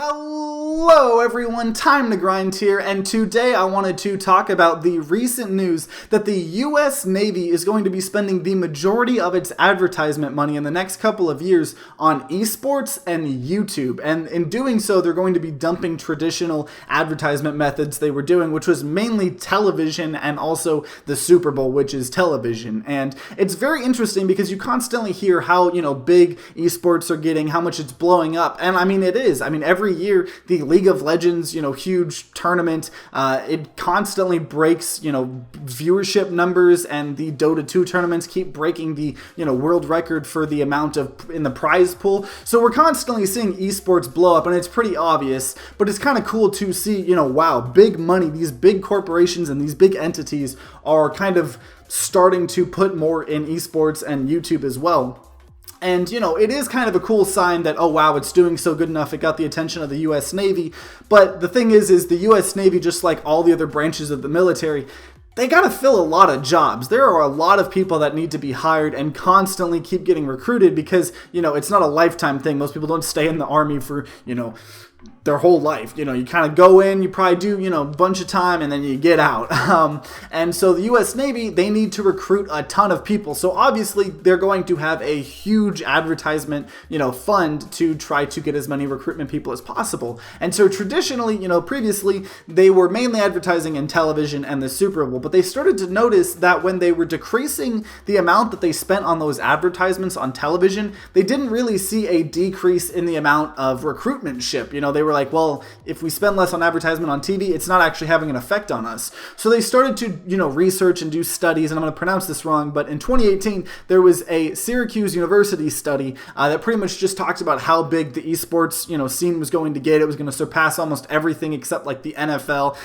Hello everyone, TimeToGrind here, and today I wanted to talk about the recent news that the U.S. Navy is going to be spending the majority of its advertisement money in the next couple of years on esports and YouTube, and in doing so they're going to be dumping traditional advertisement methods they were doing, which was mainly television and also the Super Bowl, which is television. And it's very interesting because you constantly hear how, big esports are getting, how much it's blowing up, and it is. Every year, the League of Legends, huge tournament, it constantly breaks, viewership numbers, and the Dota 2 tournaments keep breaking the, world record for the amount in the prize pool. So we're constantly seeing esports blow up, and it's pretty obvious, but it's kind of cool to see, wow, big money, these big corporations and these big entities are kind of starting to put more in esports and YouTube as well. And, it is kind of a cool sign that, oh, wow, it's doing so good enough. It got the attention of the U.S. Navy. But the thing is the U.S. Navy, just like all the other branches of the military, they got to fill a lot of jobs. There are a lot of people that need to be hired and constantly keep getting recruited because, it's not a lifetime thing. Most people don't stay in the Army for, their whole life. You kind of go in, you probably do, a bunch of time, and then you get out. And so the U.S. Navy, they need to recruit a ton of people. So obviously they're going to have a huge advertisement, fund to try to get as many recruitment people as possible. And so traditionally, previously they were mainly advertising in television and the Super Bowl, but they started to notice that when they were decreasing the amount that they spent on those advertisements on television, they didn't really see a decrease in the amount of recruitmentship. They were like, well, if we spend less on advertisement on TV, it's not actually having an effect on us. So they started to, research and do studies, and I'm going to pronounce this wrong, but in 2018, there was a Syracuse University study that pretty much just talked about how big the esports, scene was going to get. It was going to surpass almost everything except like the NFL,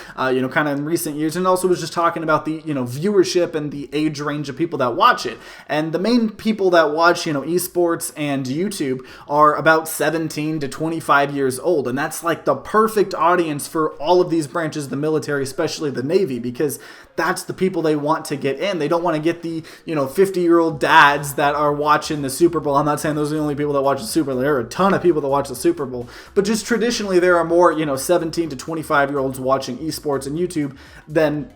kind of in recent years, and also was just talking about the, viewership and the age range of people that watch it. And the main people that watch, esports and YouTube are about 17 to 25 years old, and that's like the perfect audience for all of these branches of the military, especially the Navy, because that's the people they want to get in. They don't want to get the, 50-year-old dads that are watching the Super Bowl. I'm not saying those are the only people that watch the Super Bowl. There are a ton of people that watch the Super Bowl, but just traditionally there are more, 17 to 25-year-olds watching esports and YouTube than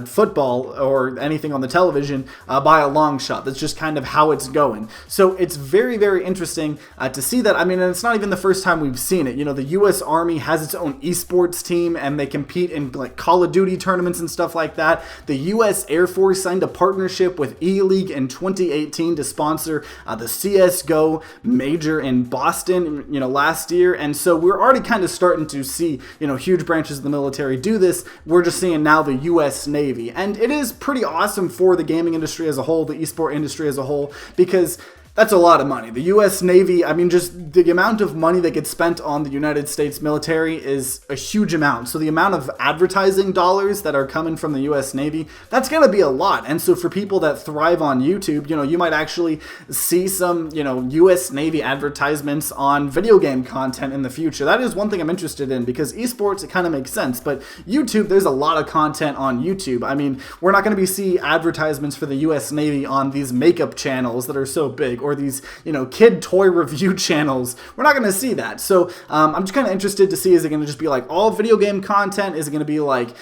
football or anything on the television by a long shot. That's just kind of how it's going. So it's very, very interesting to see that. And it's not even the first time we've seen it. The U.S. Army has its own esports team, and they compete in like Call of Duty tournaments and stuff like that. The U.S. Air Force signed a partnership with E-League in 2018 to sponsor the CSGO major in Boston, last year. And so we're already kind of starting to see, huge branches of the military do this. We're just seeing now the U.S. Navy. And it is pretty awesome for the gaming industry as a whole, the esport industry as a whole, because that's a lot of money. The U.S. Navy, just the amount of money that gets spent on the United States military is a huge amount. So the amount of advertising dollars that are coming from the U.S. Navy, that's going to be a lot. And so for people that thrive on YouTube, you might actually see some, U.S. Navy advertisements on video game content in the future. That is one thing I'm interested in, because esports, it kind of makes sense. But YouTube, there's a lot of content on YouTube. We're not going to be seeing advertisements for the U.S. Navy on these makeup channels that are so big, or these, kid toy review channels. We're not going to see that. So I'm just kind of interested to see, is it going to just be like all video game content? Is it going to be like,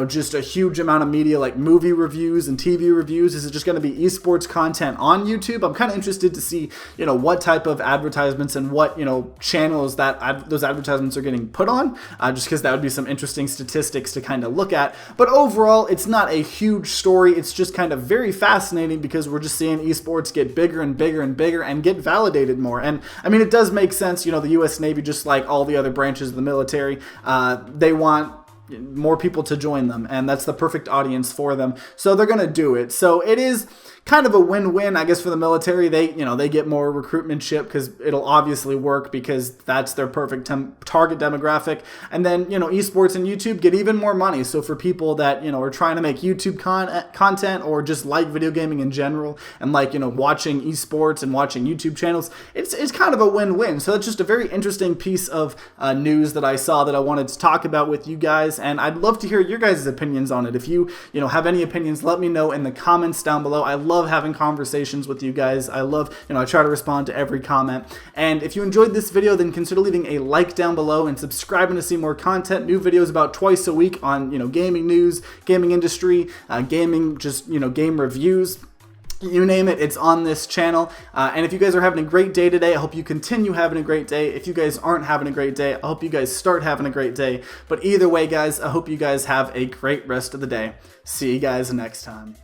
just a huge amount of media like movie reviews and TV reviews? Is it just going to be esports content on YouTube? I'm kind of interested to see, what type of advertisements and what, channels that those advertisements are getting put on, just because that would be some interesting statistics to kind of look at. But overall, it's not a huge story. It's just kind of very fascinating because we're just seeing esports get bigger and bigger and bigger and get validated more. And it does make sense. The U.S. Navy, just like all the other branches of the military, they want more people to join them, and that's the perfect audience for them. So they're going to do it. So it is kind of a win-win, I guess, for the military. They, they get more recruitmentship because it'll obviously work because that's their perfect target demographic. And then, esports and YouTube get even more money. So for people that, are trying to make YouTube content or just like video gaming in general and like, watching esports and watching YouTube channels, it's kind of a win-win. So that's just a very interesting piece of news that I saw that I wanted to talk about with you guys. And I'd love to hear your guys' opinions on it. If you, have any opinions, let me know in the comments down below. I love love having conversations with you guys. I love, I try to respond to every comment. And if you enjoyed this video, then consider leaving a like down below and subscribing to see more content. New videos about twice a week on, gaming news, gaming industry, gaming, just, game reviews. You name it, it's on this channel. And if you guys are having a great day today, I hope you continue having a great day. If you guys aren't having a great day, I hope you guys start having a great day. But either way, guys, I hope you guys have a great rest of the day. See you guys next time.